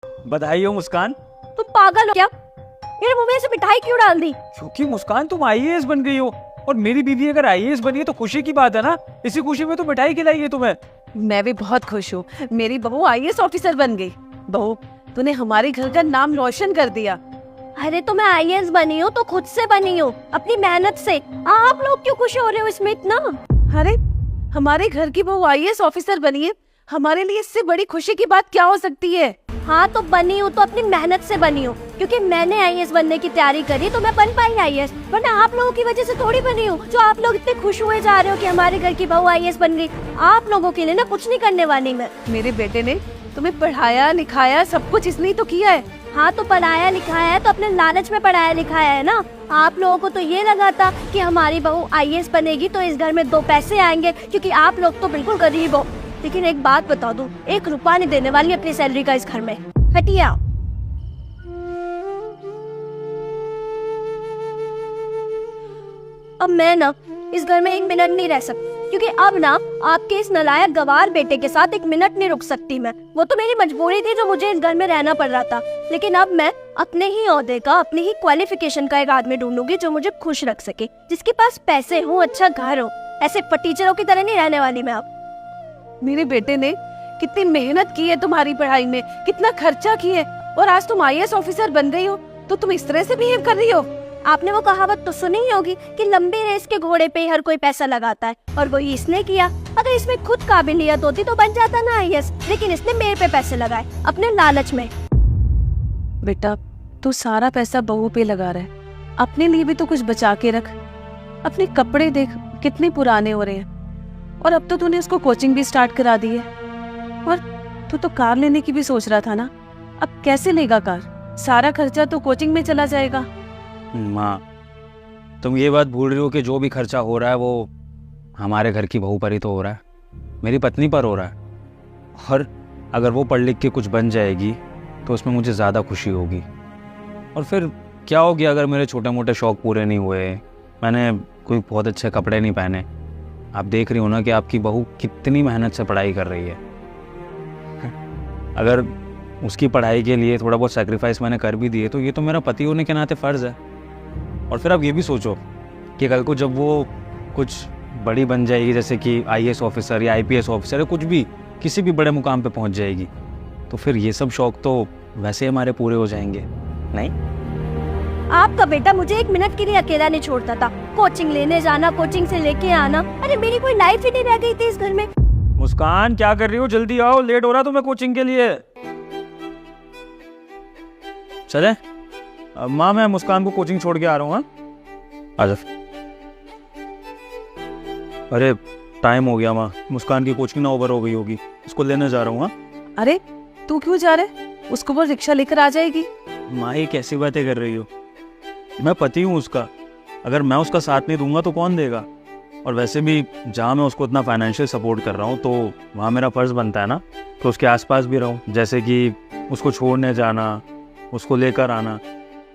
बधाई हो मुस्कान। तुम पागल हो क्या? मेरे मुंह में से मिठाई क्यों डाल दी? क्योंकि मुस्कान तुम आईएएस बन गई हो और मेरी बीवी अगर आईएएस बनी है तो खुशी की बात है ना। इसी खुशी में तो मिठाई खिलाई है तुम्हें। मैं भी बहुत खुश हूँ, मेरी बहू आईएएस ऑफिसर बन गई। बहू, तूने हमारे घर का नाम रोशन कर दिया। अरे तो मैं आईएएस बनी हूँ तो खुद से बनी हूँ, अपनी मेहनत से। आप लोग क्यों खुश हो रहे हो इसमें इतना? अरे हमारे घर की बहू आईएएस ऑफिसर बनी है, हमारे लिए इससे बड़ी खुशी की बात क्या हो सकती है? हाँ तो बनी हूँ तो अपनी मेहनत से बनी हूँ, क्योंकि मैंने आईएएस बनने की तैयारी करी तो मैं बन पाई आईएएस, वरना आप लोगों की वजह से थोड़ी बनी हूँ। जो आप लोग इतने खुश हुए जा रहे हो कि हमारे घर की बहू आईएएस बन गई, आप लोगों के लिए ना कुछ नहीं करने वाली मैं। मेरे बेटे ने तुम्हें पढ़ाया लिखाया, सब कुछ इसलिए तो किया है। हाँ तो पढ़ाया लिखाया है तो अपने लालच में पढ़ाया लिखाया है ना। आप लोगों को तो ये लगा था कि हमारी बहू आईएएस बनेगी तो इस घर में 2 पैसे आएंगे, क्योंकि आप लोग तो बिल्कुल गरीब हो। लेकिन एक बात बता दूं, 1 रुपया नहीं देने वाली अपनी सैलरी का इस घर में। हटिया। अब मैं ना इस घर में 1 मिनट नहीं रह सकती, क्योंकि अब ना आपके इस नालायक गवार बेटे के साथ 1 मिनट नहीं रुक सकती मैं। वो तो मेरी मजबूरी थी जो मुझे इस घर में रहना पड़ रहा था, लेकिन अब मैं अपने ही ओहदे का, अपनी ही क्वालिफिकेशन का एक आदमी ढूंढूंगी जो मुझे खुश रख सके, जिसके पास पैसे हो, अच्छा घर हो। ऐसे फटीचरों की तरह नहीं रहने वाली मैं अब। मेरे बेटे ने कितनी मेहनत की है तुम्हारी पढ़ाई में, कितना खर्चा किया है, और आज तुम आईएएस ऑफिसर बन गई हो तो तुम इस तरह से बिहेव कर रही हो। आपने वो कहावत तो सुनी ही होगी कि लंबी रेस के घोड़े पे ही हर कोई पैसा लगाता है, और वही इसने किया। अगर इसमें खुद काबिलियत होती तो बन जाता ना आईएएस, लेकिन इसने मेरे पे पैसे लगाए अपने लालच में। बेटा, तू सारा पैसा बहू पे लगा रहा है, अपने लिए भी तो कुछ बचा के रख। अपने कपड़े देख कितने पुराने हो रहे हैं, और अब तो तूने उसको कोचिंग भी स्टार्ट करा दी है। और तू तो कार लेने की भी सोच रहा था ना, अब कैसे लेगा कार? सारा खर्चा तो कोचिंग में चला जाएगा। माँ, तुम ये बात भूल रही हो कि जो भी खर्चा हो रहा है वो हमारे घर की बहू पर ही तो हो रहा है, मेरी पत्नी पर हो रहा है। और अगर वो पढ़ लिख के कुछ बन जाएगी तो उसमें मुझे ज़्यादा खुशी होगी। और फिर क्या हो गया अगर मेरे छोटे मोटे शौक़ पूरे नहीं हुए, मैंने कोई बहुत अच्छे कपड़े नहीं पहने। आप देख रही हो ना कि आपकी बहू कितनी मेहनत से पढ़ाई कर रही है। अगर उसकी पढ़ाई के लिए थोड़ा बहुत सैक्रिफाइस मैंने कर भी दिए तो ये तो मेरा पति होने के नाते फ़र्ज़ है। और फिर आप ये भी सोचो कि कल को जब वो कुछ बड़ी बन जाएगी, जैसे कि आईएएस ऑफिसर या आईपीएस ऑफिसर या कुछ भी, किसी भी बड़े मुकाम पे पहुंच जाएगी, तो फिर ये सब शौक तो वैसे हमारे पूरे हो जाएंगे। नहीं, आपका बेटा मुझे 1 मिनट के लिए अकेला नहीं छोड़ता था। कोचिंग लेने जाना, कोचिंग से लेके आना, अरे मेरी कोई लाइफ ही नहीं रह गई थी इस घर में। मुस्कान क्या कर रही हो? जल्दी आओ, लेट हो रहा तुम्हें कोचिंग के लिए। चले माँ, मैं मुस्कान को कोचिंग छोड़ के आ रहा हूँ। आजा। अरे टाइम हो गया माँ, मुस्कान की कोचिंग ना ओवर हो गई होगी, इसको लेने जा रहा हूँ। अरे तू क्यों जा रहे? उसको वो रिक्शा लेकर आ जाएगी। माँ, ये कैसी बातें कर रही हो? मैं पति हूँ उसका, अगर मैं उसका साथ नहीं दूंगा तो कौन देगा? और वैसे भी जहाँ मैं उसको इतना फाइनेंशियल सपोर्ट कर रहा हूँ तो वहाँ मेरा फ़र्ज़ बनता है ना तो उसके आसपास भी रहूँ, जैसे कि उसको छोड़ने जाना, उसको लेकर आना।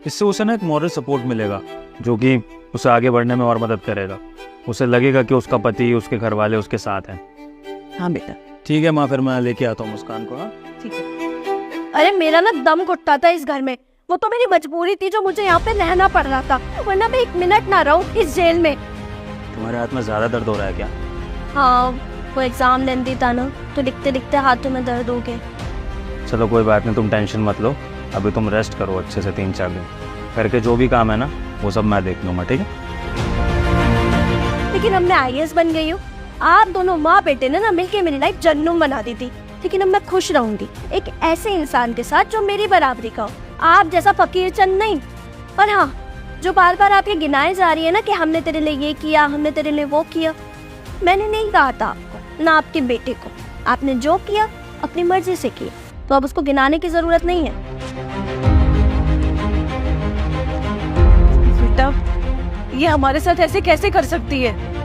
इससे उसे ना एक मॉरल सपोर्ट मिलेगा जो कि उसे आगे बढ़ने में और मदद करेगा। उसे लगेगा कि उसका पति, उसके घर वाले उसके साथ हैं। हाँ बेटा, ठीक है माँ, फिर मैं लेके आता हूँ मुस्कान को। हाँ ठीक है। अरे मेरा ना दम घुटता था इस घर में, वो तो मेरी मजबूरी थी जो मुझे यहाँ पे रहना पड़ रहा था, वरना मैं 1 मिनट ना रहूं इस जेल में। तुम्हारे हाथ में ज़्यादा दर्द हो रहा है क्या? हाँ, वो एग्जाम लेंदी था ना तो लिखते लिखते हाथों में दर्द हो गए। चलो कोई बात नहीं, तुम टेंशन मत लो, अभी तुम रेस्ट करो अच्छे से 3-4 दिन करके, जो भी काम है ना वो सब मैं देख लूँगा, ठीक है? लेकिन अब मैं आईएएस बन गई हूँ। आप दोनों माँ बेटे ने ना मिलके मेरी लाइफ जन्नम बना दी थी, लेकिन अब मैं खुश रहूंगी एक ऐसे इंसान के साथ जो मेरी बराबरी का हो, आप जैसा फकीर चंद नहीं। और हाँ, जो बार बार आपके गिनाए जा रही है ना कि हमने तेरे लिए ये किया, हमने तेरे लिए वो किया, मैंने नहीं कहा था आपको, ना आपके बेटे को। आपने जो किया अपनी मर्जी से किया, तो अब उसको गिनाने की जरूरत नहीं है। बेटा, ये हमारे साथ ऐसे कैसे कर सकती है?